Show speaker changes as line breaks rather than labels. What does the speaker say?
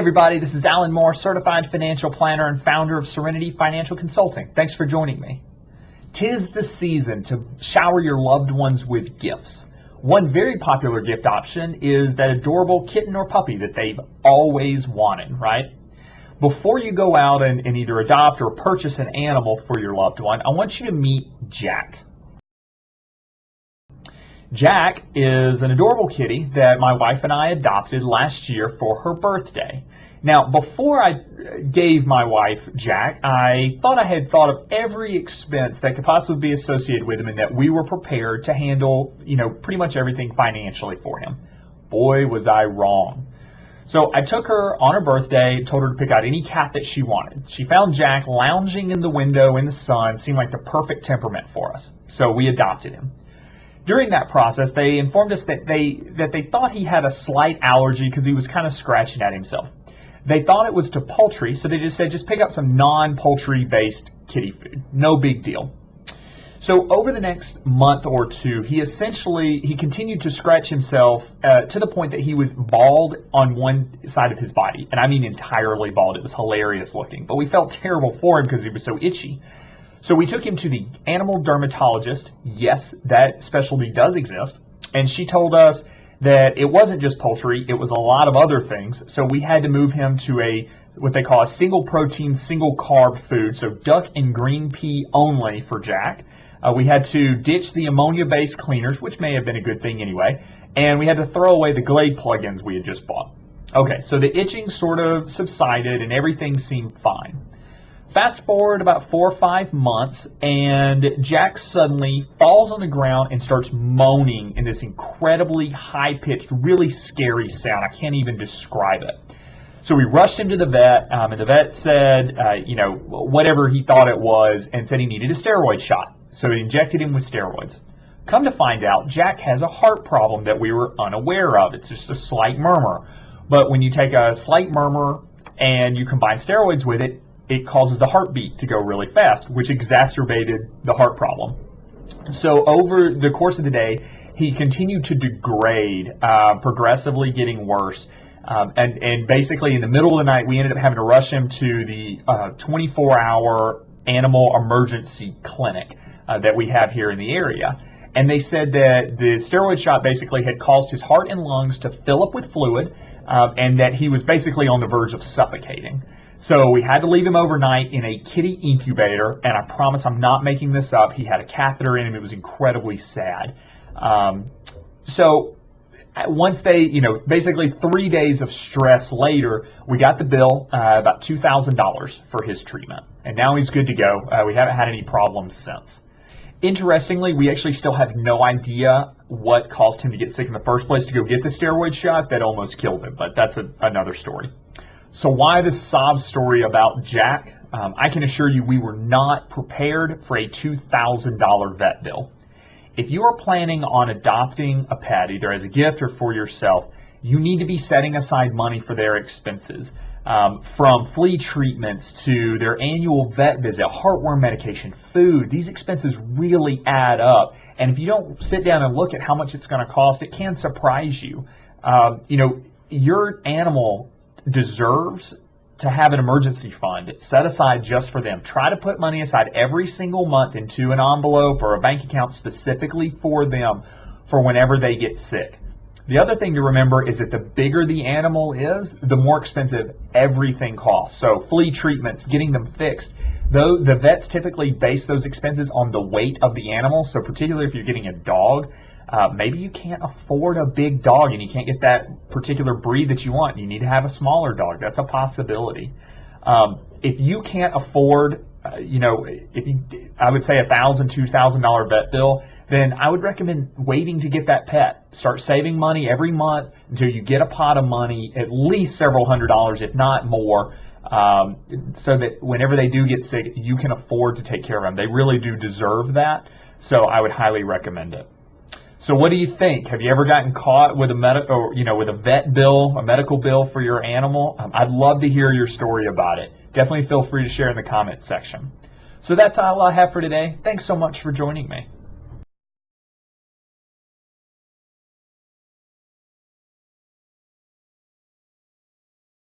everybody, this is Alan Moore, certified financial planner and founder of Serenity Financial Consulting. Thanks for joining me. 'Tis the season to shower your loved ones with gifts. One very popular gift option is that adorable kitten or puppy that they've always wanted, right? Before you go out and either adopt or purchase an animal for your loved one, I want you to meet Jack. Jack is an adorable kitty that my wife and I adopted last year for her birthday. Now, before I gave my wife Jack, I thought I had thought of every expense that could possibly be associated with him and that we were prepared to handle, pretty much everything financially for him. Boy, was I wrong. So I took her on her birthday, told her to pick out any cat that she wanted. She found Jack lounging in the window in the sun, seemed like the perfect temperament for us. So we adopted him. During that process, they informed us that they thought he had a slight allergy because he was kind of scratching at himself. They thought it was to poultry, so they just said, just pick up some non-poultry based kitty food. No big deal. So over the next month or two, he continued to scratch himself to the point that he was bald on one side of his body. And I mean entirely bald. It was hilarious looking. But we felt terrible for him because he was so itchy. So we took him to the animal dermatologist. Yes, that specialty does exist. And she told us that it wasn't just poultry, it was a lot of other things. So we had to move him to what they call a single protein, single carb food. So duck and green pea only for Jack. We had to ditch the ammonia-based cleaners, which may have been a good thing anyway. And we had to throw away the Glade plugins we had just bought. Okay, so the itching sort of subsided and everything seemed fine. Fast forward about 4 or 5 months, and Jack suddenly falls on the ground and starts moaning in this incredibly high-pitched, really scary sound. I can't even describe it. So we rushed him to the vet, and the vet said, whatever he thought it was, and said he needed a steroid shot. So we injected him with steroids. Come to find out, Jack has a heart problem that we were unaware of. It's just a slight murmur. But when you take a slight murmur and you combine steroids with it, it causes the heartbeat to go really fast, which exacerbated the heart problem. So over the course of the day, he continued to degrade, progressively getting worse. And basically in the middle of the night, we ended up having to rush him to the 24-hour animal emergency clinic that we have here in the area. And they said that the steroid shot basically had caused his heart and lungs to fill up with fluid, and that he was basically on the verge of suffocating. So we had to leave him overnight in a kitty incubator, and I promise I'm not making this up. He had a catheter in him. It was incredibly sad. So once they, basically 3 days of stress later, we got the bill, about $2,000 for his treatment. And now he's good to go. We haven't had any problems since. Interestingly, we actually still have no idea what caused him to get sick in the first place to go get the steroid shot that almost killed him, but that's another story. So why this sob story about Jack? I can assure you we were not prepared for a $2,000 vet bill. If you are planning on adopting a pet, either as a gift or for yourself, you need to be setting aside money for their expenses. From flea treatments to their annual vet visit, heartworm medication, food, these expenses really add up. And if you don't sit down and look at how much it's going to cost, it can surprise you. Your animal deserves to have an emergency fund set aside just for them. Try to put money aside every single month into an envelope or a bank account specifically for them for whenever they get sick. The other thing to remember is that the bigger the animal is, the more expensive everything costs. So flea treatments, getting them fixed, though the vets typically base those expenses on the weight of the animal. So particularly if you're getting a dog, maybe you can't afford a big dog and you can't get that particular breed that you want. You need to have a smaller dog. That's a possibility. If you can't afford, I would say $1,000, $2,000 vet bill, then I would recommend waiting to get that pet. Start saving money every month until you get a pot of money, at least several $100s, if not more, so that whenever they do get sick, you can afford to take care of them. They really do deserve that, so I would highly recommend it. So what do you think? Have you ever gotten caught with with a vet bill, a medical bill for your animal? I'd love to hear your story about it. Definitely feel free to share in the comments section. So that's all I have for today. Thanks so much for joining me.